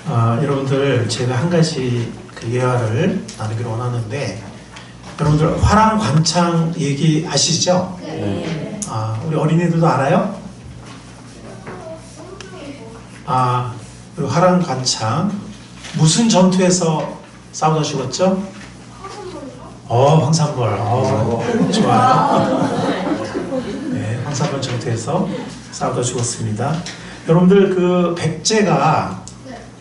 여러분들 제가 한 가지 그 예화를 나누기로 원하는데, 여러분들 화랑관창 얘기 아시죠? 네. 우리 어린이들도 알아요? 우리 화랑관창 무슨 전투에서 싸우다 죽었죠? 황산벌. 좋아요. 네, 황산벌 전투에서 싸우다 죽었습니다. 여러분들 그 백제가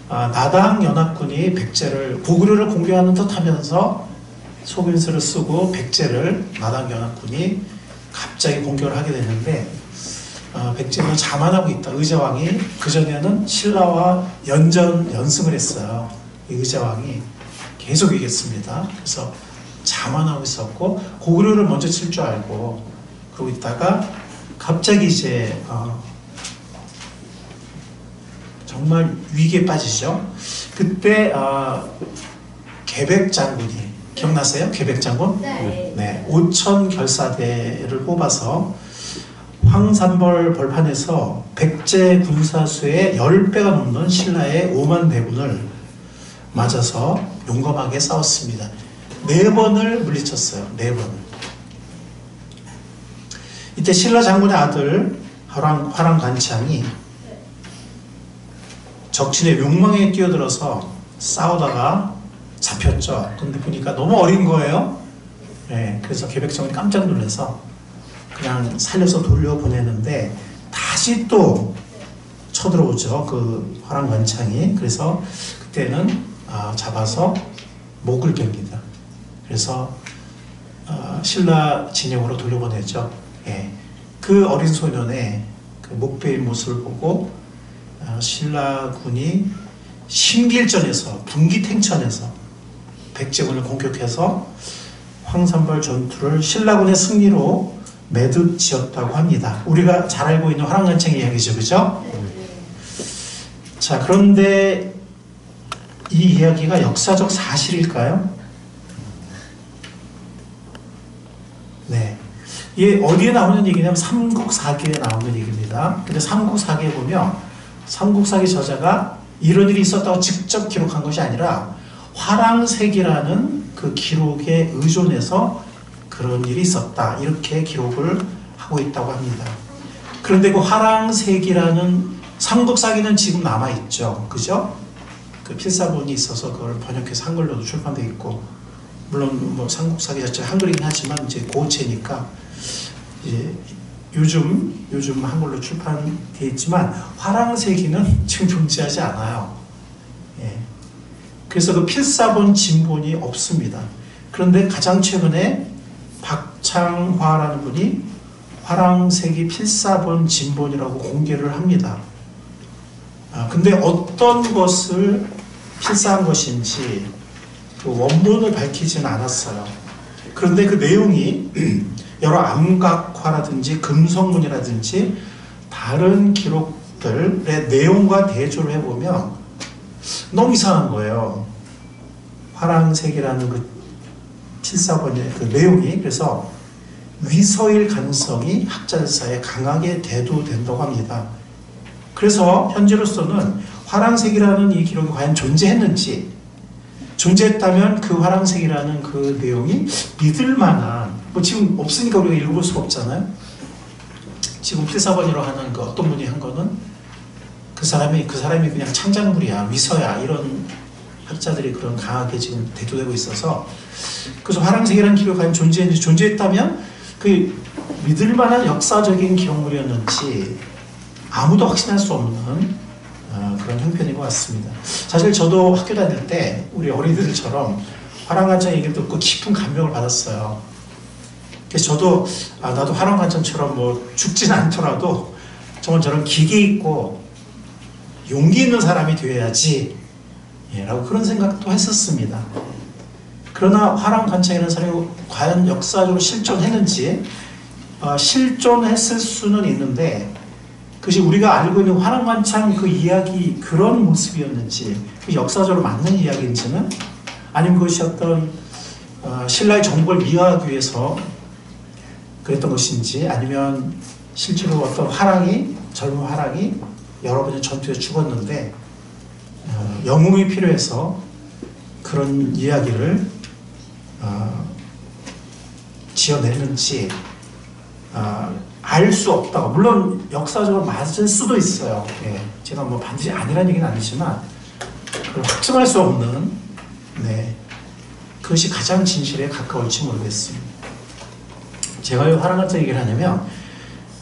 나당 연합군이 백제를 고구려를 공격하는 듯 하면서 속임수를 쓰고 백제를 나당 연합군이 갑자기 공격을 하게 되는데, 백제는 자만하고 있다. 의자왕이 그전에는 신라와 연승을 했어요. 이 의자왕이 계속 이겼습니다. 그래서 자만하고 있었고 고구려를 먼저 칠 줄 알고 그러고 있다가 갑자기 이제 정말 위기에 빠지죠. 그때 계백장군이 기억나세요? 계백장군? 네. 5천 결사대를 뽑아서 황산벌 벌판에서 백제 군사수의 10배가 넘는 신라의 5만 대군을 맞아서 용감하게 싸웠습니다. 4번을 물리쳤어요. 4번을. 이때 신라 장군의 아들 화랑관창이 적진의 용망에 뛰어들어서 싸우다가 잡혔죠. 근데 보니까 너무 어린 거예요. 네, 그래서 계백장군이 깜짝 놀라서 그냥 살려서 돌려보내는데 다시 또 쳐들어오죠. 그 화랑관창이. 그래서 그때는 잡아서 목을 뺍니다. 그래서 신라 진영으로 돌려보내죠. 예. 그 어린 소년의 그 목베인 모습을 보고 신라군이 신길전에서 분기탱천에서 백제군을 공격해서 황산벌 전투를 신라군의 승리로 매듭 지었다고 합니다. 우리가 잘 알고 있는 화랑관창의 이야기죠, 그죠? 자, 그런데 이 이야기가 역사적 사실일까요? 네. 이게 어디에 나오는 얘기냐면 삼국사기에 나오는 얘기입니다. 근데 삼국사기에 보면 삼국사기 저자가 이런 일이 있었다고 직접 기록한 것이 아니라 화랑색이라는 그 기록에 의존해서 그런 일이 있었다, 이렇게 기록을 하고 있다고 합니다. 그런데 그 화랑색이라는 삼국사기는 지금 남아있죠. 그죠? 그 필사본이 있어서 그걸 번역해서 한글로도 출판되어 있고, 물론 뭐 삼국사기 자체가 한글이긴 하지만 이제 고체니까 이제 요즘 한글로 출판되어 있지만 화랑세기는 지금 존재하지 않아요. 예. 그래서 그 필사본 진본이 없습니다. 그런데 가장 최근에 박창화라는 분이 화랑세기 필사본 진본이라고 공개를 합니다. 근데 어떤 것을 필사한 것인지 그 원본을 밝히지는 않았어요. 그런데 그 내용이 여러 암각화라든지 금성문이라든지 다른 기록들의 내용과 대조를 해보면 너무 이상한 거예요. 화랑색이라는 그 필사본의 그 내용이. 그래서 위서일 가능성이 학자들 사이에 강하게 대두된다고 합니다. 그래서 현재로서는 화랑색이라는 이 기록이 과연 존재했는지, 존재했다면 그 화랑색이라는 그 내용이 믿을 만한, 뭐 지금 없으니까 우리가 읽어볼 수가 없잖아요. 지금 필사본이라고 하는 그 어떤 분이 한 거는 그 사람이 그냥 창작물이야, 위서야, 이런 학자들이 그런 강하게 지금 대두되고 있어서, 그래서 화랑색이라는 기록이 과연 존재했는지, 존재했다면 그 믿을 만한 역사적인 기록물이었는지 아무도 확신할 수 없는 그런 형편인 것 같습니다. 사실 저도 학교 다닐 때 우리 어린이들처럼 화랑관창 얘기를 듣고 깊은 감명을 받았어요. 그래서 저도 나도 화랑관창처럼 뭐 죽진 않더라도 정말 저런 기계 있고 용기 있는 사람이 되어야지, 라고 그런 생각도 했었습니다. 그러나 화랑관창이라는 사람이 과연 역사적으로 실존했는지, 실존했을 수는 있는데 그것이 우리가 알고 있는 화랑관창 그 이야기 그런 모습이었는지, 그 역사적으로 맞는 이야기인지는, 아니면 그것이 어떤 신라의 정복을 미화하기 위해서 그랬던 것인지, 아니면 실제로 어떤 젊은 화랑이 여러 번의 전투에 죽었는데 영웅이 필요해서 그런 이야기를 지어냈는지 알 수 없다고. 물론 역사적으로 맞을 수도 있어요. 예, 제가 뭐 반드시 아니라는 얘기는 아니지만 그걸 확증할 수 없는, 네, 그것이 가장 진실에 가까울지 모르겠습니다. 제가 왜 화랑한자 얘기를 하냐면,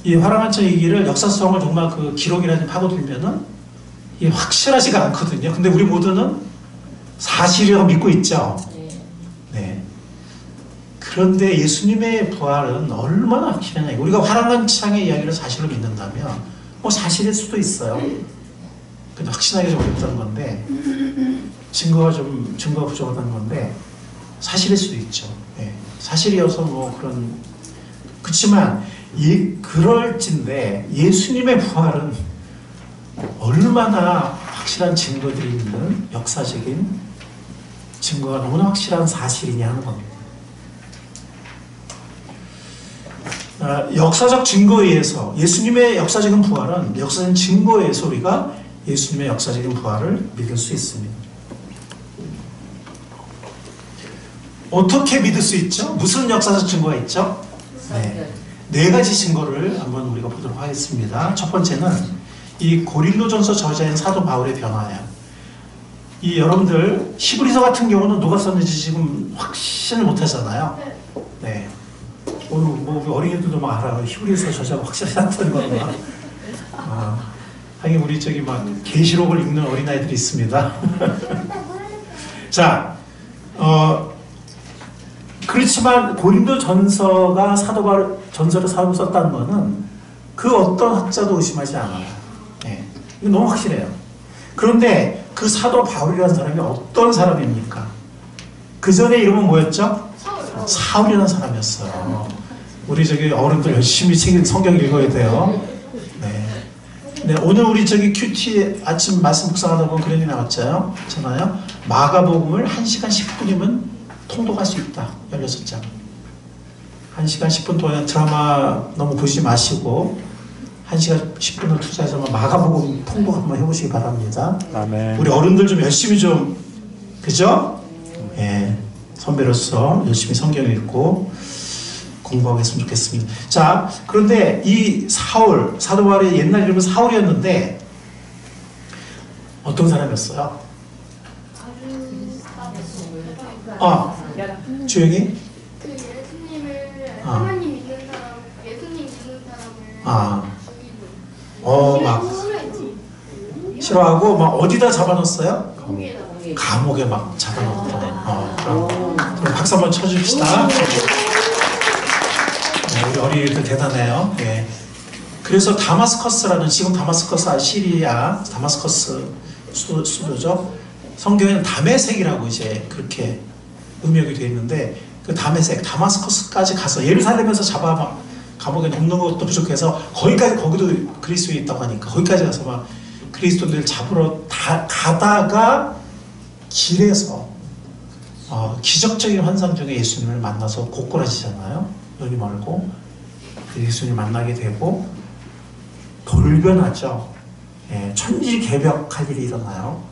이 화랑한자 얘기를 역사성을 정말 그 기록이라든지 파고들면은 이게 확실하지가 않거든요. 근데 우리 모두는 사실이라고 믿고 있죠. 네. 그런데 예수님의 부활은 얼마나 확실하냐. 우리가 화랑한창의 이야기를 사실로 믿는다면 뭐 사실일 수도 있어요. 근데 확신하기 좀 어렵다는 건데, 증거가 부족하다는 건데 사실일 수도 있죠. 네. 사실이어서 뭐 그런, 그렇지만 그럴진데 예수님의 부활은 얼마나 확실한 증거들이 있는 역사적인 증거가 너무나 확실한 사실이냐 하는 겁니다. 역사적 증거에 의해서, 예수님의 역사적인 부활은 역사적인 증거에 의해서 우리가 예수님의 역사적인 부활을 믿을 수 있습니다. 어떻게 믿을 수 있죠? 무슨 역사적 증거가 있죠? 네 가지 증거를 한번 우리가 보도록 하겠습니다. 첫 번째는 이 고린도전서 저자인 사도 바울의 변화예요. 이 여러분들 히브리서 같은 경우는 누가 썼는지 지금 확신을 못 하잖아요. 네. 뭐 어린이들도 막 알아요. 히브리서 저자가 확실히 나타나는 거구나. 하긴 우리 저기 막 계시록을 읽는 어린아이들이 있습니다. 자, 그렇지만 고린도 전서가 사도 바울 전서를 사도 썼다는 것은 그 어떤 학자도 의심하지 않아요. 네. 이거 너무 확실해요. 그런데 그 사도 바울이라는 사람이 어떤 사람입니까? 그 전에 이름은 뭐였죠? 사울이라는 사람이었어요. 우리 저기 어른들 열심히 성경 읽어야 돼요. 네. 네, 오늘 우리 저기 큐티 아침 말씀 묵상하다 보면 그런 게 나왔잖아요. 마가복음을 1시간 10분이면 통독할 수 있다. 16장. 1시간 10분 동안 드라마 너무 보지 마시고 1시간 10분을 투자해서 마가복음 통독 한번 해보시기 바랍니다. 아멘. 우리 어른들 좀 열심히 좀, 그죠? 예, 선배로서 열심히 성경 읽고 공부하고 했으면 좋겠습니다. 자, 그런데 이 사울, 사도 바울의 옛날 이름은 사울이었는데 어떤 사람이었어요? 조용히? 그 예수님을 하나님 믿는 사람, 예수님 믿는 사람을 막 싫어하고 막 어디다 잡아놓았어요? 감옥에 막 잡아놓고. 그럼 박수 한번 쳐줍시다. 네, 우리 어린이들 대단해요. 예. 그래서 다마스커스라는, 지금 다마스커스 시리아 다마스커스 수도죠. 성경에는 다메섹이라고 이제 그렇게 음역이 되어 있는데, 그 다마스커스까지 가서 예루살렘에서 잡아 감옥에 넣는 것도 부족해서 거기도 그리스도에 있다고 하니까 거기까지 가서 막 그리스도인들 잡으러 가다가 길에서 기적적인 환상 중에 예수님을 만나서 고꾸라지잖아요. 눈이 멀고 예수님을 만나게 되고 돌변하죠. 예, 천지개벽할 일이 일어나요.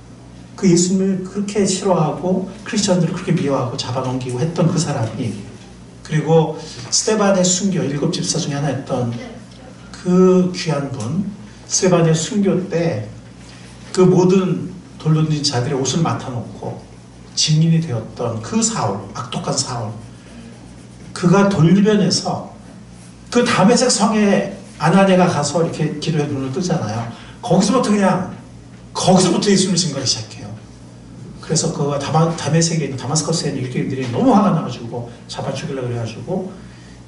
그 예수님을 그렇게 싫어하고 크리스천들을 그렇게 미워하고 잡아넘기고 했던 그 사람이, 그리고 스데반의 순교, 7 집사 중에 하나였던 그 귀한 분, 스데반의 순교 때 그 모든 돌던진 자들의 옷을 맡아놓고 증인이 되었던 그 사울, 악독한 사울, 그가 돌변해서 그 다메섹 성에 아나니아가 가서 이렇게 기도의 눈을 뜨잖아요. 거기서부터 예수님을 증거하기 시작해요. 그래서 그 다메섹에 있는 다마스커스에 있는 유대인들이 너무 화가 나가지고 잡아 죽이려고 그래가지고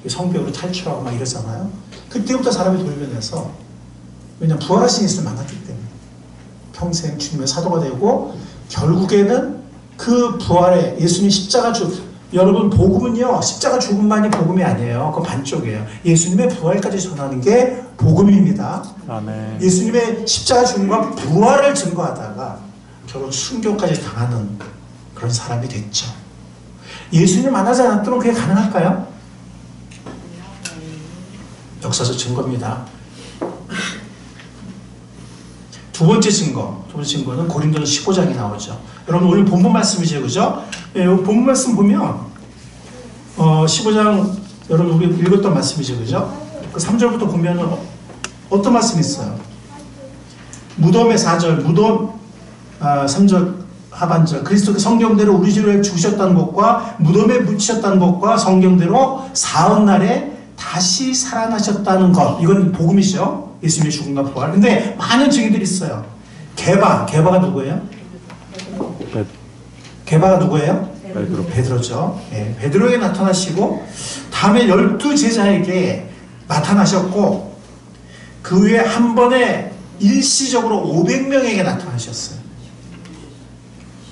성벽으로 탈출하고 막 이러잖아요. 그때부터 사람이 돌변해서, 왜냐면 부활하신 예수를 만났기 때문에 평생 주님의 사도가 되고, 결국에는 그 부활에 예수님 여러분 복음은요, 십자가 죽음만이 복음이 아니에요. 그건 반쪽이에요. 예수님의 부활까지 전하는 게 복음입니다. 아멘. 예수님의 십자가 죽음과 부활을 증거하다가 결국 순교까지 당하는 그런 사람이 됐죠. 예수님 만나지 않았더면 그게 가능할까요? 역사적 증거입니다. 두 두 번째 증거는 고린도서 15장이 나오죠. 여러분 오늘 본문 말씀이죠, 그죠? 예, 본문 말씀 보면 15장 여러분 우리 읽었던 말씀이죠, 그죠? 그 3절부터 보면 어떤 말씀이 있어요? 무덤의 4절, 무덤 3절 하반절, 그리스도의 성경대로 우리 주를 죽으셨다는 것과 무덤에 묻히셨다는 것과 성경대로 사흘날에 다시 살아나셨다는 것, 이건 복음이죠. 예수님의 죽음과 부활. 근데 많은 증인들이 있어요. 게바가 누구예요? 게바가 누구예요? 베드로죠. 예, 베드로에게 나타나시고 다음에 12제자에게 나타나셨고 그 후에 한 번에 일시적으로 500명에게 나타나셨어요.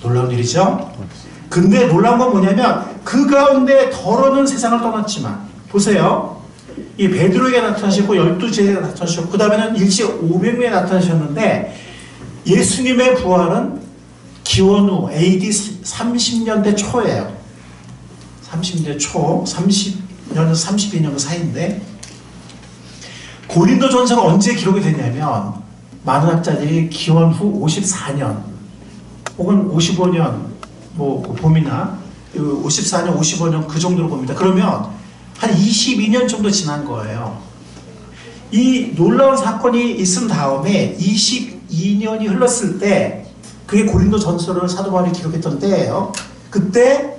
놀라운 일이죠. 근데 놀라운 건 뭐냐면 그 가운데 더러는 세상을 떠났지만 보세요. 이 베드로에게 나타나셨고 12제자에게 나타나셨고 그 다음에는 일시 500명에 나타나셨는데 예수님의 부활은 기원 후 AD 30년대 초예요. 30년대 초, 30년, 32년 사이인데 고린도전서가 언제 기록이 되냐면 많은 학자들이 기원 후 54년 혹은 55년 뭐 봄이나 54년, 55년 그 정도로 봅니다. 그러면 한 22년 정도 지난 거예요. 이 놀라운 사건이 있은 다음에 22년이 흘렀을 때 그게 고린도전서를 사도 바울이 기록했던 때예요. 그때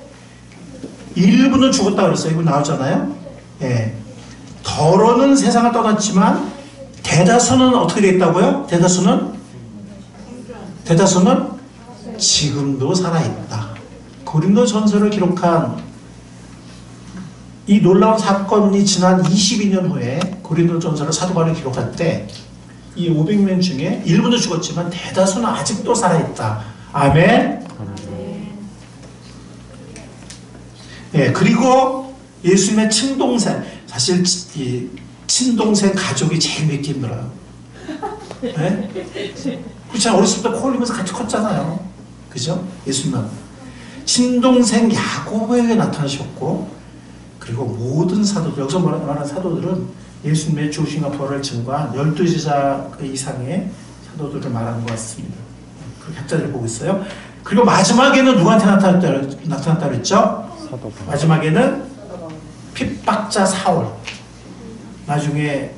일부는 죽었다 그랬어요. 이거 나오잖아요. 예. 더러는 세상을 떠났지만 대다수는 어떻게 됐다고요? 대다수는 지금도 살아있다. 고린도전서를 기록한 이 놀라운 사건이 지난 22년 후에 고린도전서를 사도 바울이 기록할 때 이 500명 중에 일부는 죽었지만 대다수는 아직도 살아있다. 아멘. 예, 그리고 예수님의 친동생, 사실 이 친동생 가족이 제일 믿기 힘들어요. 네? 그렇죠. 어렸을 때 코 흘리면서 같이 컸잖아요. 그죠? 예수님은 친동생 야고보에게 나타나셨고 그리고 모든 사도들, 여기서 말하는 사도들은 예수님의 죽으심과 부활을 증거한 12제자 이상의 사도들을 말하는 것 같습니다. 그렇게 학자들이 보고 있어요. 그리고 마지막에는 누구한테 나타났다 그랬죠? 마지막에는 핍박자 사울, 나중에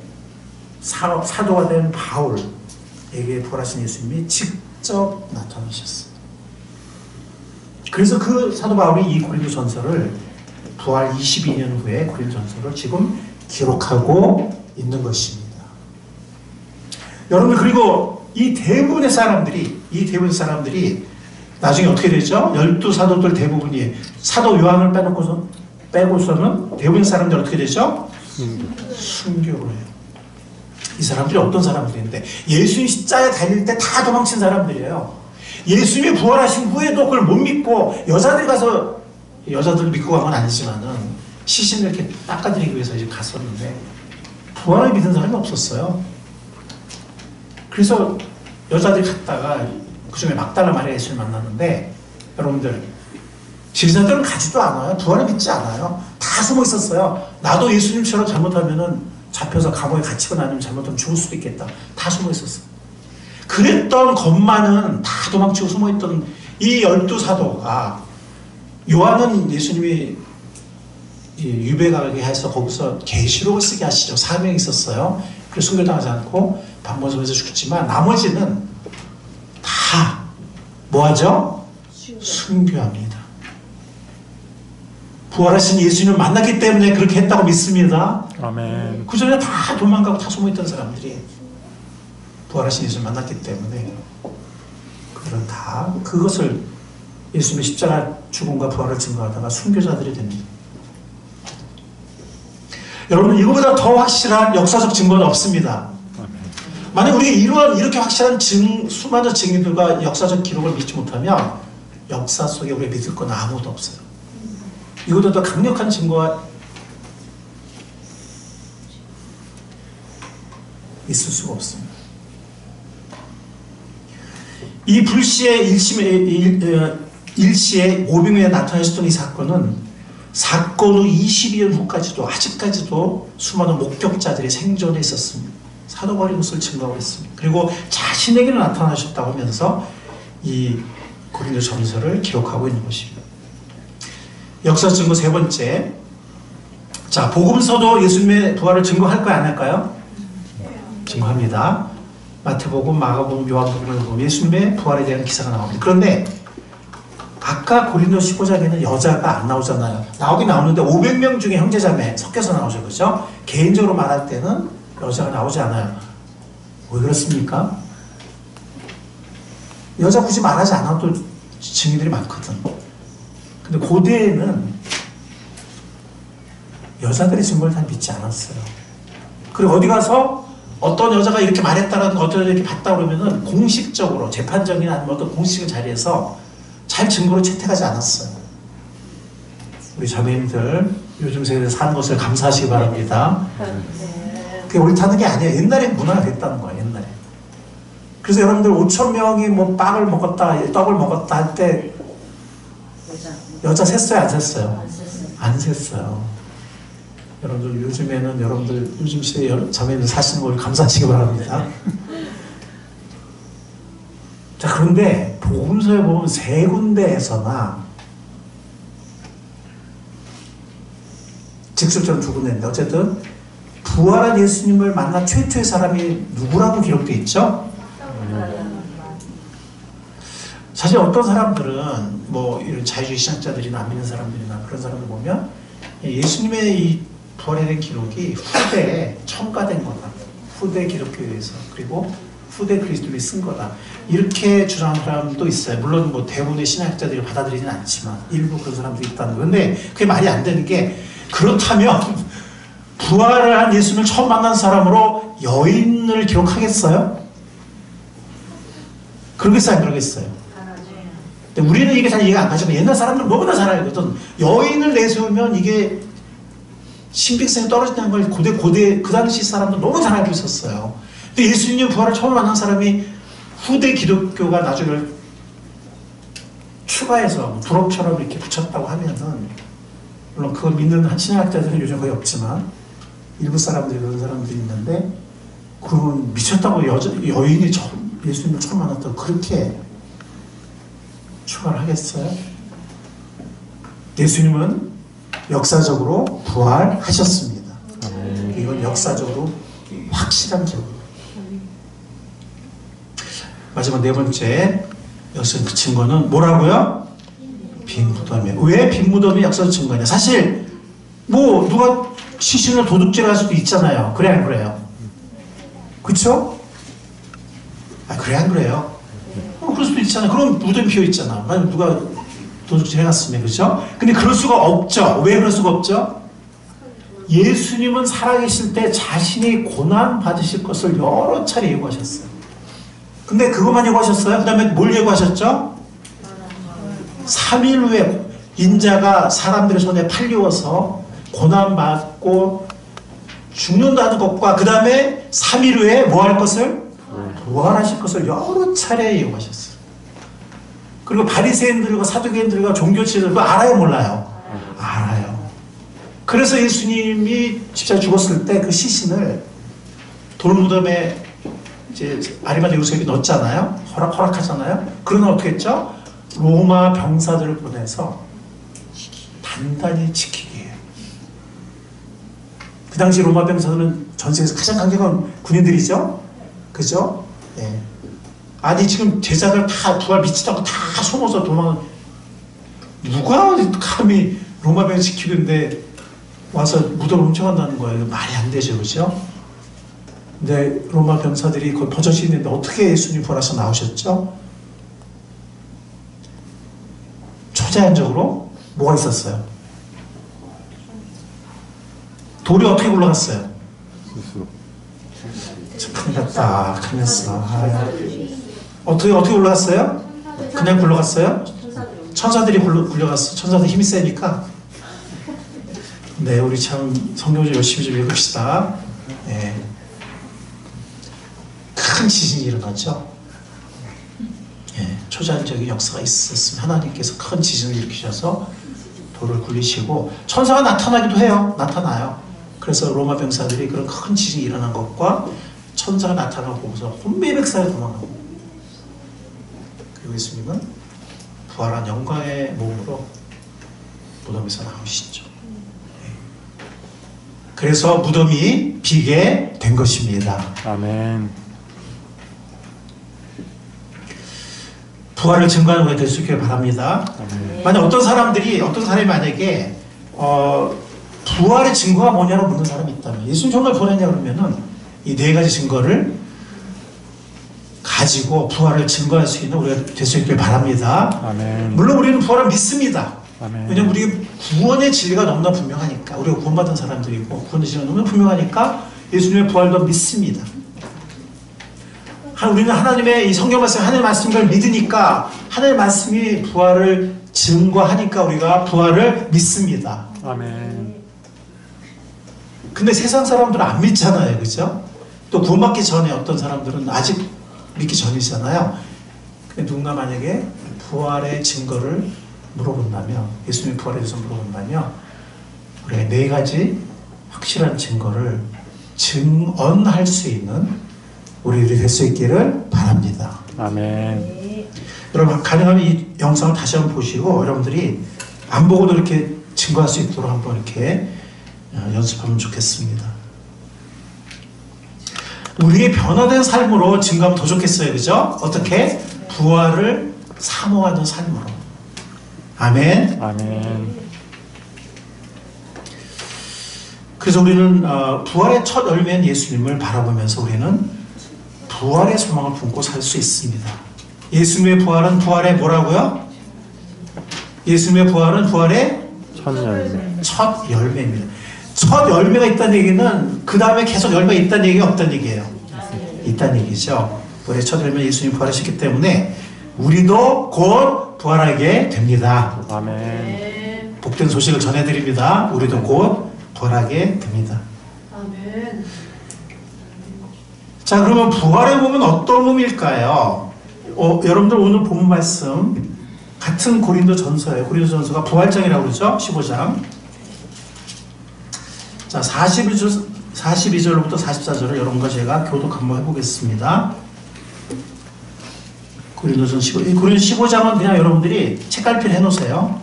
사도가 된 바울에게 부활하신 예수님이 직접 나타나셨어요. 그래서 그 사도 바울이 이 고린도전서를 부활 22년 후에 고린도전서를 지금 기록하고 있는 것입니다. 여러분, 그리고 이 대부분의 사람들이 나중에 어떻게 되죠? 12사도들 대부분이 사도 요한을 빼고서는 대부분 사람들 어떻게 되죠? 순교를 해요. 이 사람들이 어떤 사람들인데 예수님 십자가에 달릴 때 다 도망친 사람들이에요. 예수님이 부활하신 후에도 그걸 못 믿고 여자들 믿고 간 건 아니지만은 시신을 이렇게 닦아드리기 위해서 이제 갔었는데 부활을 믿은 사람이 없었어요. 그래서 여자들이 갔다가 그 중에 막달라 마리아 예수를 만났는데 여러분들 지리자들은 가지도 않아요. 부활을 믿지 않아요. 다 숨어 있었어요. 나도 예수님처럼 잘못하면은 잡혀서 감옥에 갇히거나 아니면 잘못하면 죽을 수도 있겠다. 다 숨어 있었어요. 그랬던 것만은 다 도망치고 숨어있던 이 12사도가 요한은 예수님이 유배가게 해서 거기서 계시록을 쓰게 하시죠. 사명이 있었어요. 그래서 순교당하지 않고 반모섬에서 죽었지만 나머지는 다 뭐하죠? 순교합니다. 부활하신 예수님을 만났기 때문에 그렇게 했다고 믿습니다. 아멘. 그 전에 다 도망가고 다 숨어있던 사람들이 부활하신 예수님을 만났기 때문에 그들은 다 그것을 예수님의 십자가 죽음과 부활을 증거하다가 순교자들이 됩니다. 여러분, 이거보다 더 확실한 역사적 증거는 없습니다. 만약 우리가 이렇게 확실한 수많은 증인들과 역사적 기록을 믿지 못하면 역사 속에 우리가 믿을 건 아무도 없어요. 이거보다 더 강력한 증거가 있을 수가 없습니다. 이 불시에 일시에 500명에 나타나셨던 이 사건은 사건 후 22년 후까지도 아직까지도 수많은 목격자들이 생존해 있었습니다. 사도 바울이 그것을 증거하고 있습니다. 그리고 자신에게는 나타나셨다고 하면서 이 고린도 전서를 기록하고 있는 것입니다. 역사 증거 세 번째. 자, 복음서도 예수님의 부활을 증거할까요, 안 할까요? 증거합니다. 마태복음, 마가복음, 요한복음을 보면 예수님의 부활에 대한 기사가 나옵니다. 그런데 아까 고린도 15장에는 여자가 안 나오잖아요. 나오긴 나오는데 500명 중에 형제자매 섞여서 나오죠. 그렇죠? 개인적으로 말할 때는 여자가 나오지 않아요. 왜 그렇습니까? 여자 굳이 말하지 않아도 증인들이 많거든. 근데 고대에는 여자들의 증거를 다 믿지 않았어요. 그리고 어디 가서 어떤 여자가 이렇게 말했다라는 거, 어떤 여자가 이렇게 봤다 그러면은 공식적으로 재판적인 아니면 어떤 공식의 자리에서 잘 증거로 채택하지 않았어요. 우리 자매님들 요즘 세대에 사는 것을 감사하시기 바랍니다. 그게 옳다는 게 아니에요. 옛날에 문화가 됐다는 거예요. 옛날에. 그래서 여러분들 5,000명이 뭐 빵을 먹었다, 떡을 먹었다 할 때 여자 셌어요, 안 셌어요? 안 셌어요. 여러분들 요즘에는 여러분들 요즘 시대에 자매님들 사시는 걸 감사하시기 바랍니다. 자, 그런데 복음서에 보면 세 군데에서나 직접적으로 두 군데인데 어쨌든 부활한 예수님을 만난 최초의 사람이 누구라고 기록되어 있죠? 사실 어떤 사람들은 뭐 이런 자유주의 신학자들이나 안 믿는 사람들이나 그런 사람들 보면 예수님의 이 부활에 대한 기록이 후대에 첨가된 거다. 후대 기독교에 의해서. 그리고 후대 그리스도인이 쓴 거다. 이렇게 주장하는 사람도 있어요. 물론 뭐 대부분의 신학자들이 받아들이지는 않지만 일부 그런 사람들이 있다는 건데 그게 말이 안 되는 게 그렇다면 부활을 한 예수님을 처음 만난 사람으로 여인을 기록하겠어요? 그러겠어요? 안 그러겠어요? 근데 우리는 이게 잘 이해가 안 가지만 옛날 사람들은 너무나 잘 알거든. 여인을 내세우면 이게 신빙성이 떨어진다는 걸 고대 그 당시 사람들 너무 잘 알고 있었어요. 근데 예수님 부활을 처음 만난 사람이 후대 기독교가 나중에 추가해서 부록처럼 이렇게 붙였다고 하면은 물론 그걸 믿는 신학자들은 요즘 거의 없지만 일부 사람들이 그런 사람들이 있는데 그건 미쳤다고 여인이 예수님을 처음 만났다고 그렇게 추가를 하겠어요? 예수님은 역사적으로 부활하셨습니다. 이건 역사적으로 확실한 기록입니다. 마지막 네 번째 역사적 증거는 뭐라고요? 빈 무덤이에요. 왜 빈 무덤이 역사적 증거냐? 사실 뭐 누가 시신을 도둑질할 수도 있잖아요. 그래 안 그래요? 그쵸? 아 그래 안 그래요? 그럴 수도 있잖아요. 그럼 무덤 비어 있잖아. 만약 누가 도둑질 해갔으면 그죠? 근데 그럴 수가 없죠. 왜 그럴 수가 없죠? 예수님은 살아계실 때 자신이 고난 받으실 것을 여러 차례 예고하셨어요. 근데 그것만 예고하셨어요? 그 다음에 뭘 예고하셨죠? 3일 후에 인자가 사람들의 손에 팔리워서 고난받고 죽는다는 것과 그 다음에 3일 후에 뭐 할 것을? 부활하실 것을 여러 차례 예고하셨어요. 그리고 바리새인들과 사두개인들과 종교지들도 알아요, 몰라요? 알아요. 그래서 예수님이 십자가에 죽었을 때 그 시신을 돌무덤에 이제 아리마다 요셉이 넣었잖아요. 허락하잖아요. 그러나 어떻게 했죠? 로마 병사들을 보내서 단단히 지키게 해요. 그 당시 로마 병사들은 전 세계에서 가장 강력한 군인들이죠. 그죠? 예. 아니 지금 제자들 다 부활 미치다고 다 숨어서 도망. 누가 감히 로마 병 지키는데 와서 무덤을 훔쳐간다는 거예요. 말이 안 되죠, 그죠? 근데 로마 병사들이 거의 버젓이 있는데 어떻게 예수님 부활하셔서 나오셨죠? 초자연적으로 뭐가 있었어요? 돌이 어떻게 굴러갔어요? 큰일 났다. 큰일 났어. 어떻게 올라갔어요? 그냥 굴러갔어요? 천사들이 굴러갔어. 천사들 힘이 세니까. 네, 우리 참 성경 좀 열심히 좀 읽읍시다. 네. 큰 지진이 일어났죠. 네, 초자연적인 역사가 있었으면 하나님께서 큰 지진을 일으키셔서 돌을 굴리시고 천사가 나타나기도 해요. 나타나요. 그래서 로마 병사들이 그런 큰 지진이 일어난 것과 천사가 나타나고 보고서 혼미백산에 도망가고, 그리고 예수님은 부활한 영광의 몸으로 무덤에서 나오시죠. 그래서 무덤이 비게 된 것입니다. 아멘. 부활을 증거하는 것이 될 수 있기를 바랍니다. 아멘. 만약 어떤 사람이 만약에 부활의 증거가 뭐냐고 묻는 사람이 있다면, 예수님 정말 부활했냐 그러면은 이 네 가지 증거를 가지고 부활을 증거할 수 있는 우리가 될 수 있기를 바랍니다. 아멘. 물론 우리는 부활을 믿습니다. 아멘. 왜냐면 왜냐면 우리 구원의 진리가 너무나 분명하니까, 우리가 구원받은 사람들이고 구원의 진리가 너무나 분명하니까 예수님의 부활도 믿습니다. 우리는 하나님의 이 성경 말씀, 하나님의 말씀을 믿으니까 하나님의 말씀이 부활을 증거하니까 우리가 부활을 믿습니다. 아멘. 근데 세상 사람들은 안 믿잖아요, 그죠? 또 구원받기 전에 어떤 사람들은 아직 믿기 전이잖아요. 근데 누군가 만약에 부활의 증거를 물어본다면, 예수님의 부활에 대해서 물어본다면, 우리가 네 가지 확실한 증거를 증언할 수 있는 우리들이 될 수 있기를 바랍니다. 아멘. 여러분, 가능하면 이 영상을 다시 한번 보시고 여러분들이 안 보고도 이렇게 증거할 수 있도록 한번 이렇게 연습하면 좋겠습니다. 우리의 변화된 삶으로 증거하면 더 좋겠어요, 그죠? 어떻게? 부활을 사모하는 삶으로. 아멘. 아멘. 그래서 우리는 부활의 첫 열매인 예수님을 바라보면서 우리는 부활의 소망을 품고 살 수 있습니다. 예수님의 부활은 부활의 뭐라고요? 예수님의 부활은 부활의 첫 열매. 첫 열매입니다. 첫 열매가 있다는 얘기는 그 다음에 계속 열매가 있다는 얘기가 없다는 얘기예요. 있다는 얘기죠. 부활의 첫 열매 예수님이 부활하셨기 때문에 우리도 곧 부활하게 됩니다. 아멘. 복된 소식을 전해드립니다. 우리도 곧 부활하게 됩니다. 아멘. 자, 그러면 부활의 몸은 어떤 몸일까요? 여러분들 오늘 본 말씀 같은 고린도전서예요. 고린도전서가 부활장이라고 그러죠? 15장. 자, 42절부터 44절을 여러분과 제가 교독 한번 해보겠습니다. 고린도 15장은 그냥 여러분들이 책갈피를 해놓으세요.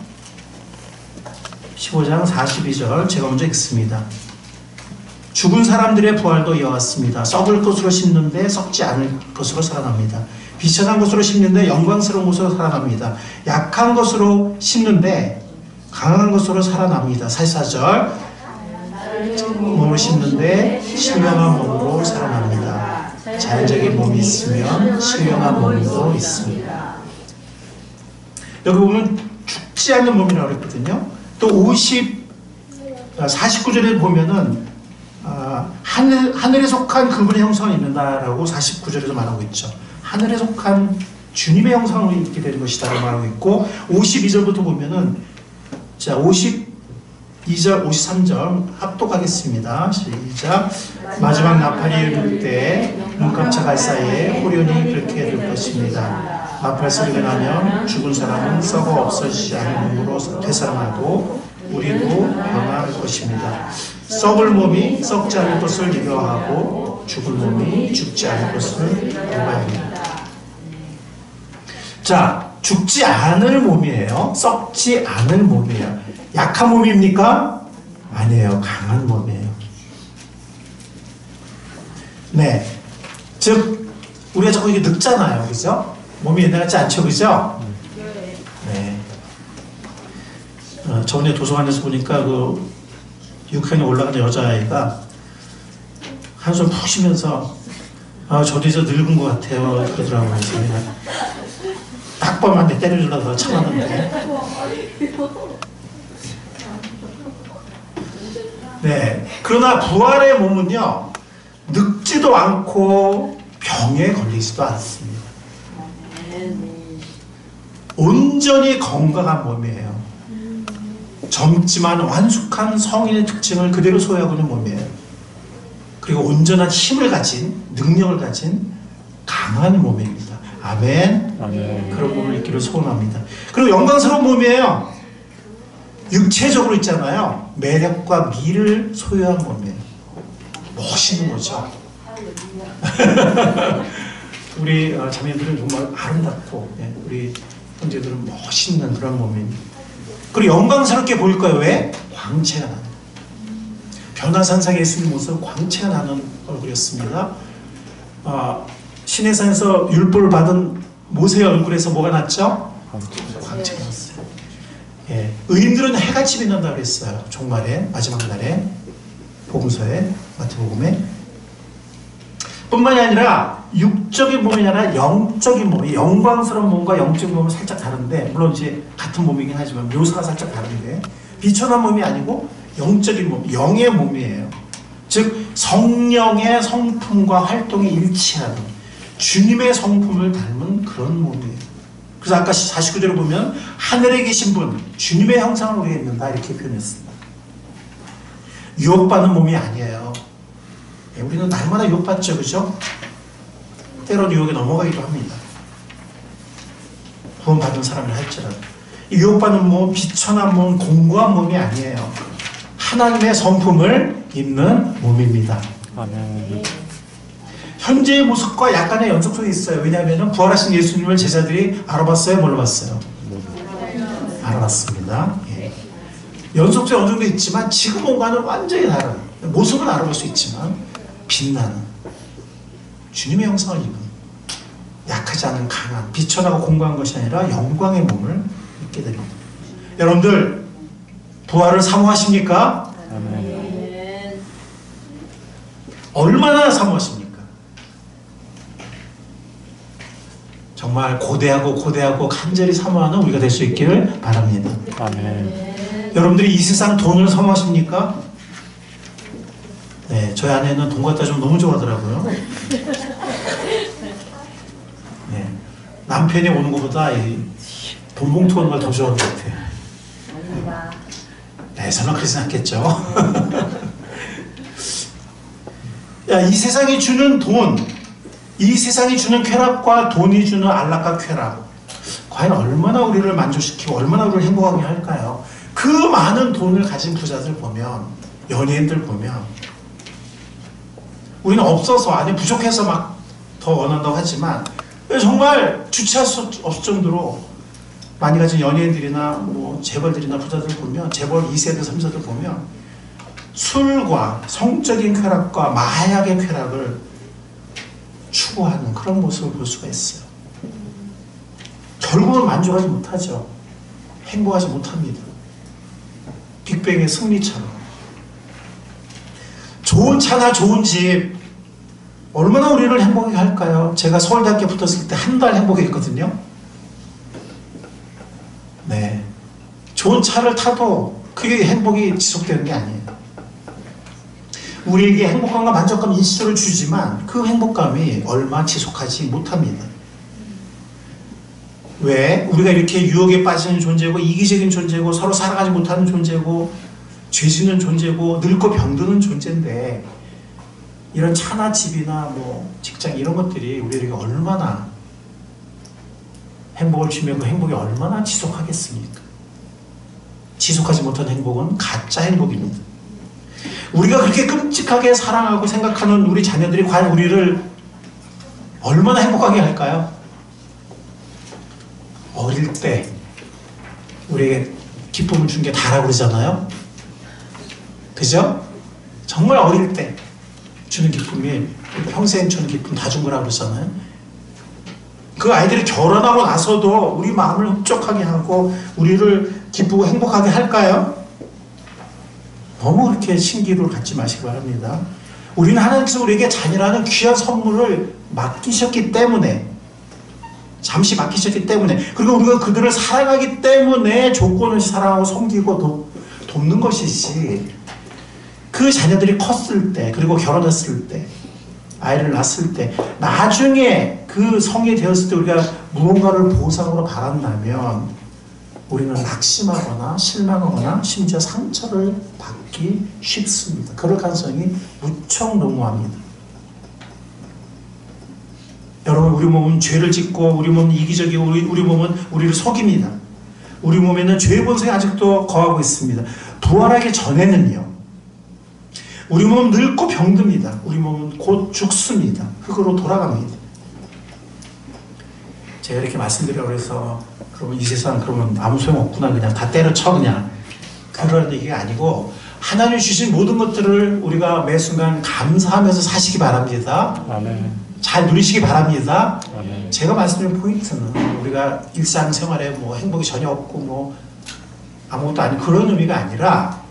15장 42절 제가 먼저 읽습니다. 죽은 사람들의 부활도 이와 같습니다. 썩을 것으로 심는데 썩지 않을 것으로 살아납니다. 비천한 것으로 심는데 영광스러운 것으로 살아납니다. 약한 것으로 심는데 강한 것으로 살아납니다. 44절 몸을 심는데 신령한 몸으로 살아납니다. 자연적인 몸이 있으면 신령한 몸도 있습니다. 여기 보면 죽지 않는 몸이라고 그랬거든요. 또 49절에 보면은 하늘에 속한 그분의 형상을 입는다라고 49절에서 말하고 있죠. 하늘에 속한 주님의 형상을 입게 되는 것이다라고 말하고 있고, 52절부터 보면은 자 52절, 53절 합독하겠습니다. 시작. 마지막 나팔이 울릴 때 눈 깜짝할 사이에 호련히 그렇게 될 것입니다. 나팔 소리가 나면 죽은 사람은 썩어 없어지지 않은 몸으로 되살아나고 우리도 변화할 것입니다. 썩을 몸이 썩지 않을 것을 유려하고 죽을 몸이 죽지 않을 것을 유려합니다. 자, 죽지 않을 몸이에요. 썩지 않을 몸이에요. 약한 몸입니까? 아니에요. 강한 몸이에요. 네. 즉, 우리가 자꾸 이게 늙잖아요. 그죠? 몸이 옛날 같지 않죠. 그죠? 네. 저번에 도서관에서 보니까 그 6학년에 올라가는 여자아이가 한숨 푹 쉬면서 저도 이제 늙은 것 같아요. 그러더라고요. 그래서 내가 딱 뻔한데 때려주려고 참았는데. 네. 그러나 부활의 몸은요, 늙지도 않고 병에 걸리지도 않습니다. 온전히 건강한 몸이에요. 젊지만 완숙한 성인의 특징을 그대로 소유하고 있는 몸이에요. 그리고 온전한 힘을 가진, 능력을 가진 강한 몸입니다. 아멘. 아멘. 그런 몸을 입기를 소원합니다. 그리고 영광스러운 몸이에요. 육체적으로 있잖아요. 매력과 미를 소유한 몸이에요. 멋있는 거죠. 우리 자매들은 정말 아름답고, 예, 우리 형제들은 멋있는 그런 몸입니다. 그리고 영광스럽게 보일 거예요. 왜? 광채가 나는. 변화산상 예수님 모습 광채가 나는 얼굴이었습니다. 시내산에서 율법을 받은 모세의 얼굴에서 뭐가 났죠? 광채가 났어요. 예, 의인들은 해같이 빛난다고 그랬어요. 종말에, 마지막 날에, 복음서에, 마태복음에. 뿐만이 아니라 육적인 몸이 아니라 영적인 몸이, 영광스러운 몸과 영적인 몸은 살짝 다른데, 물론 이제 같은 몸이긴 하지만 묘사가 살짝 다른데, 비천한 몸이 아니고 영적인 몸, 영의 몸이에요. 즉 성령의 성품과 활동이 일치하는 주님의 성품을 닮은 그런 몸이에요. 그래서 아까 49절을 보면 하늘에 계신 분, 주님의 형상을 우리가 입는다 이렇게 표현했습니다. 유혹받는 몸이 아니에요. 우리는 날마다 유혹받죠, 그죠? 때론 유혹에 넘어가기도 합니다. 구원받은 사람을 할지라도. 이 유혹받는 몸, 비천한 몸, 공고한 몸이 아니에요. 하나님의 성품을 입는 몸입니다. 아멘. 현재의 모습과 약간의 연속성이 있어요. 왜냐하면 부활하신 예수님을 제자들이 알아봤어요? 뭘로 봤어요? 알아봤습니다. 예. 연속성이 어느 정도 있지만 지금과는 완전히 다른, 모습은 알아볼 수 있지만 빛나는 주님의 형상을 입은, 약하지 않은 강한, 비천하고 공고한 것이 아니라 영광의 몸을 입게 됩니다. 여러분들 부활을 사모하십니까? 아멘. 얼마나 사모하십니까? 정말 고대하고 간절히 사모하는 우리가 될 수 있기를 바랍니다. 아멘. 여러분들이 이 세상 돈을 사모하십니까? 네, 저희 아내는 돈 갖다 좀 너무 좋아하더라고요. 네, 남편이 오는 것보다 돈 봉투 오는 걸 더 좋아하는 것 같아요. 네, 저는 그러진 않겠죠. 야, 이 세상이 주는 돈, 이 세상이 주는 쾌락과 돈이 주는 안락과 쾌락, 과연 얼마나 우리를 만족시키고 얼마나 우리를 행복하게 할까요? 그 많은 돈을 가진 부자들 보면, 연예인들 보면 우리는 없어서, 아니 부족해서 막 더 원한다고 하지만 정말 주체할 수 없을 정도로 많이 가진 연예인들이나 뭐 재벌들이나 부자들 보면, 재벌 2세대 3세대 보면 술과 성적인 쾌락과 마약의 쾌락을 추구하는 그런 모습을 볼 수가 있어요. 결국은 만족하지 못하죠. 행복하지 못합니다. 빅뱅의 승리처럼. 좋은 차나 좋은 집 얼마나 우리를 행복하게 할까요? 제가 서울대학교 붙었을 때 한 달 행복했거든요. 네, 좋은 차를 타도 그게 행복이 지속되는 게 아니에요. 우리에게 행복감과 만족감 일시적으로 주지만 그 행복감이 얼마 지속하지 못합니다. 왜? 우리가 이렇게 유혹에 빠지는 존재고 이기적인 존재고 서로 사랑하지 못하는 존재고 죄 짓는 존재고 늙고 병드는 존재인데, 이런 차나 집이나 뭐 직장 이런 것들이 우리에게 얼마나 행복을 주며 그 행복이 얼마나 지속하겠습니까? 지속하지 못한 행복은 가짜 행복입니다. 우리가 그렇게 끔찍하게 사랑하고 생각하는 우리 자녀들이 과연 우리를 얼마나 행복하게 할까요? 어릴 때 우리에게 기쁨을 준 게 다라고 그러잖아요. 그죠? 정말 어릴 때 주는 기쁨이 평생 주는 기쁨 다 준 거라고 그러잖아요. 그 아이들이 결혼하고 나서도 우리 마음을 흡족하게 하고 우리를 기쁘고 행복하게 할까요? 너무 그렇게 신기루를 갖지 마시기 바랍니다. 우리는 하나님께서 우리에게 자녀라는 귀한 선물을 맡기셨기 때문에, 잠시 맡기셨기 때문에, 그리고 우리가 그들을 사랑하기 때문에 조건 없이 사랑하고 섬기고 돕는 것이지, 그 자녀들이 컸을 때, 그리고 결혼했을 때, 아이를 낳았을 때, 나중에 그 성이 되었을 때 우리가 무언가를 보상으로 바란다면 우리는 낙심하거나 실망하거나 심지어 상처를 받기 쉽습니다. 그럴 가능성이 무척 농후합니다. 여러분, 우리 몸은 죄를 짓고 우리 몸은 이기적이고 우리 몸은 우리를 속입니다. 우리 몸에는 죄의 본성이 아직도 거하고 있습니다. 부활하기 전에는요, 우리 몸은 늙고 병듭니다. 우리 몸은 곧 죽습니다. 흙으로 돌아갑니다. 제가 이렇게 말씀드리라고 해서 그러면 이 세상 그러면 아무 소용없구나 그냥 다 때려쳐 그냥 그런 얘기가 아니고 하나님 주신 모든 것들을 우리가 매 순간 감사하면서 사시기 바랍니다. 아멘. 잘 누리시기 바랍니다. 아멘. 제가 말씀드린 포인트는 우리가 일상생활에 뭐 행복이 전혀 없고 뭐 아무것도 아닌 그런 의미가 아니라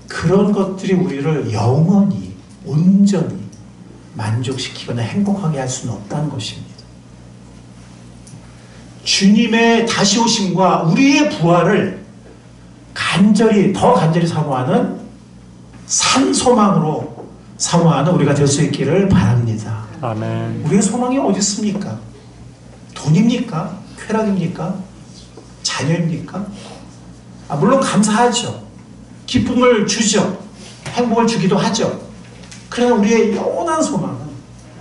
그런 것들이 우리를 영원히 온전히 만족시키거나 행복하게 할 수는 없다는 것입니다. 주님의 다시 오심과 우리의 부활을 더 간절히 사모하는 산 소망으로 사모하는 우리가 될 수 있기를 바랍니다. 아멘. 우리의 소망이 어디 있습니까? 돈입니까? 쾌락입니까? 자녀입니까? 물론 감사하죠. 기쁨을 주죠. 행복을 주기도 하죠. 그러나 우리의 영원한 소망은,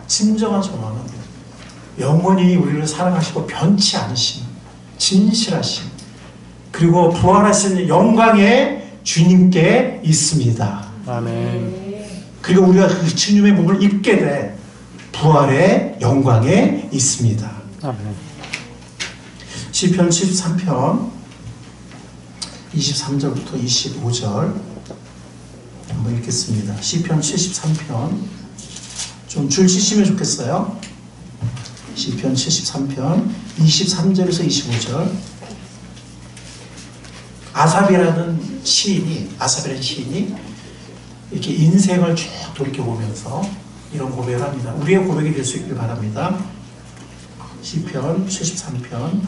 진정한 소망은 영원히 우리를 사랑하시고 변치 않으신 진실하신 그리고 부활하신 영광의 주님께 있습니다. 아멘. 그리고 우리가 그 주님의 몸을 입게 될 부활의 영광에 있습니다. 아멘. 시편 73편 23절부터 25절 한번 읽겠습니다. 시편 73편 좀 줄 치시면 좋겠어요. 시편 73편 23절에서 25절 아삽이라는 시인이 이렇게 인생을 쭉 돌이켜보면서 이런 고백을 합니다. 우리의 고백이 될 수 있길 바랍니다. 시편 73편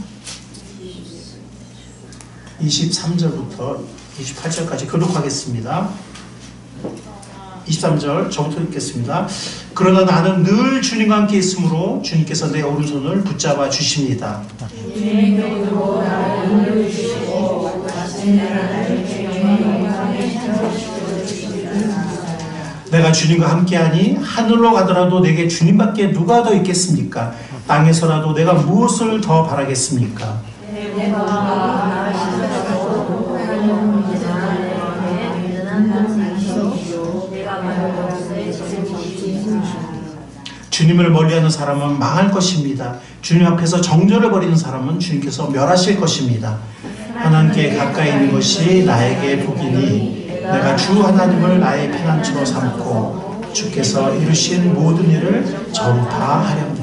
23절부터 28절까지 교독하겠습니다. 23절 저부터 읽겠습니다. 그러나 나는 늘 주님과 함께 있으므로 주님께서 내 오른손을 붙잡아 주십니다. 내가 주님과 함께하니 하늘로 가더라도 내게 주님밖에 누가 더 있겠습니까? 땅에서라도 내가 무엇을 더 바라겠습니까? 주님을 멀리하는 사람은 망할 것입니다. 주님 앞에서 정죄를 벌이는 사람은 주님께서 멸하실 것입니다. 하나님께 가까이 있는 것이 나에게 복이니 내가 주 하나님을 나의 피난처로 삼고 주께서 이루신 모든 일을 전파하렵니다.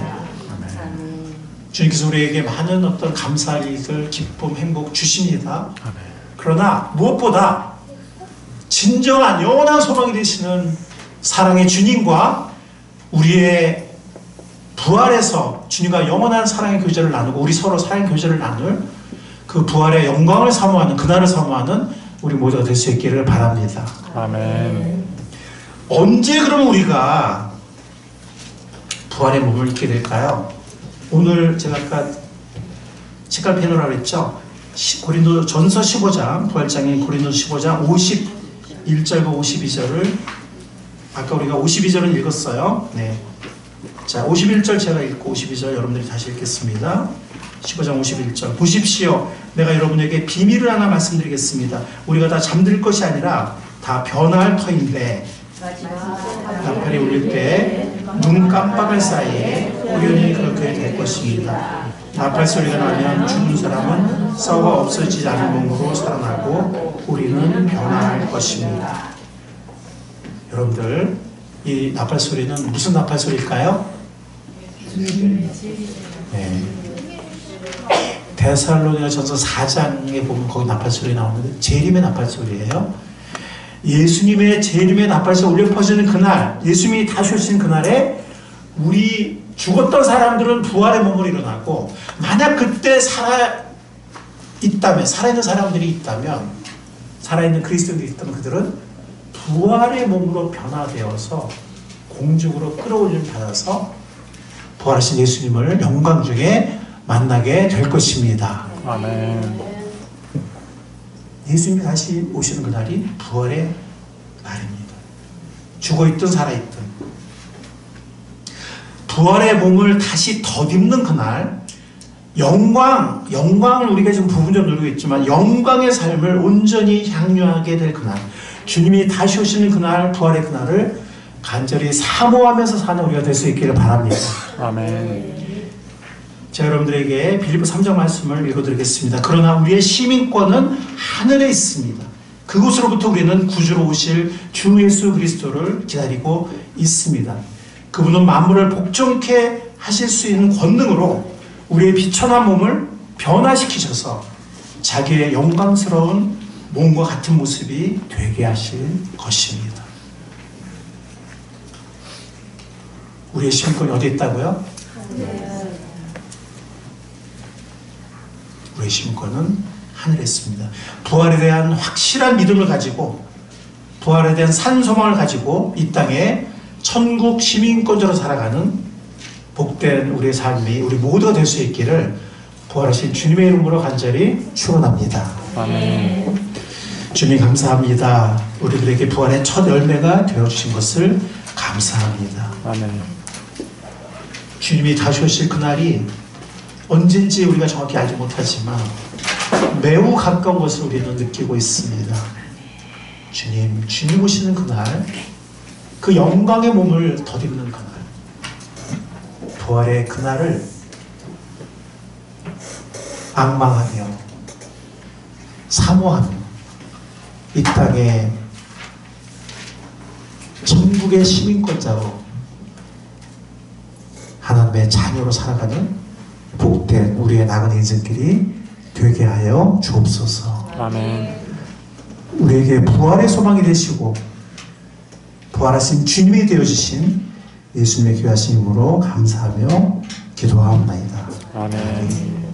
주님께서 우리에게 많은 어떤 감사할 일들, 기쁨, 행복 주십니다. 그러나 무엇보다 진정한 영원한 소망이 되시는 사랑의 주님과 우리의 부활에서 주님과 영원한 사랑의 교제를 나누고 우리 서로 사랑의 교제를 나눌 그 부활의 영광을 사모하는 그날을 사모하는 우리 모두가 될 수 있기를 바랍니다. 아멘. 언제 그러면 우리가 부활의 몸을 입게 될까요? 오늘 제가 아까 책갈 패널이라고 했죠. 고린도전서 15장 부활장인 고린도전서 15장 51절과 52절을 아까 우리가 52절은 읽었어요. 네. 자, 51절 제가 읽고 52절 여러분들이 다시 읽겠습니다. 15장 51절 보십시오. 내가 여러분에게 비밀을 하나 말씀드리겠습니다. 우리가 다 잠들 것이 아니라 다 변화할 터인데 나팔이 울릴 때 눈 깜빡할 사이에 우연히 그렇게 될 것입니다. 나팔 소리가 나면 죽은 사람은 썩어 없어지지 않은 몸으로 살아나고 우리는 변화할 것입니다. 여러분들 이 나팔 소리는 무슨 나팔 소리일까요? 네. 데살로니가전서 4장에 보면 거기 나팔 소리 나오는데 재림의 나팔 소리예요. 예수님의 재림의 나팔에서 울려 퍼지는 그날, 예수님이 다시 오신 그날에 우리 죽었던 사람들은 부활의 몸으로 일어나고 만약 그때 살아있는 사람들이 있다면 살아있는 그리스도인들이 있다면 그들은 부활의 몸으로 변화되어서 공중으로 끌어올림을 받아서 부활하신 예수님을 영광 중에 만나게 될 것입니다. 아멘. 예수님이 다시 오시는 그날이 부활의 날입니다. 죽어있든 살아있든 부활의 몸을 다시 덧입는 그날 영광을 우리가 지금 부분적으로 누리고 있지만 영광의 삶을 온전히 향유하게 될 그날 주님이 다시 오시는 그날, 부활의 그날을 간절히 사모하면서 사는 우리가 될 수 있기를 바랍니다. 아멘. 제가 여러분들에게 빌립보 3장 말씀을 읽어드리겠습니다. 그러나 우리의 시민권은 하늘에 있습니다. 그곳으로부터 우리는 구주로 오실 주 예수 그리스도를 기다리고 있습니다. 그분은 만물을 복종케 하실 수 있는 권능으로 우리의 비천한 몸을 변화시키셔서 자기의 영광스러운 몸과 같은 모습이 되게 하실 것입니다. 우리의 시민권이 어디 있다고요? 우리의 시민권은 하늘에 있습니다. 부활에 대한 확실한 믿음을 가지고 부활에 대한 산소망을 가지고 이 땅에 천국 시민권자로 살아가는 복된 우리의 삶이 우리 모두가 될 수 있기를 부활하신 주님의 이름으로 간절히 축원합니다. 아멘. 주님 감사합니다. 우리들에게 부활의 첫 열매가 되어주신 것을 감사합니다. 아멘. 주님이 다시 오실 그날이 언젠지 우리가 정확히 알지 못하지만 매우 가까운 것을 우리는 느끼고 있습니다. 주님 오시는 그날, 그 영광의 몸을 덧입는 그날, 부활의 그날을 앙망하며 사모하며 이 땅에 천국의 시민권자로 하나님의 자녀로 살아가는 복된 우리의 나은 인생길이 되게 하여 주옵소서. 아멘. 우리에게 부활의 소망이 되시고 부활하신 주님이 되어주신 예수님의 귀하신 이름으로 감사하며 기도하옵나이다. 아멘.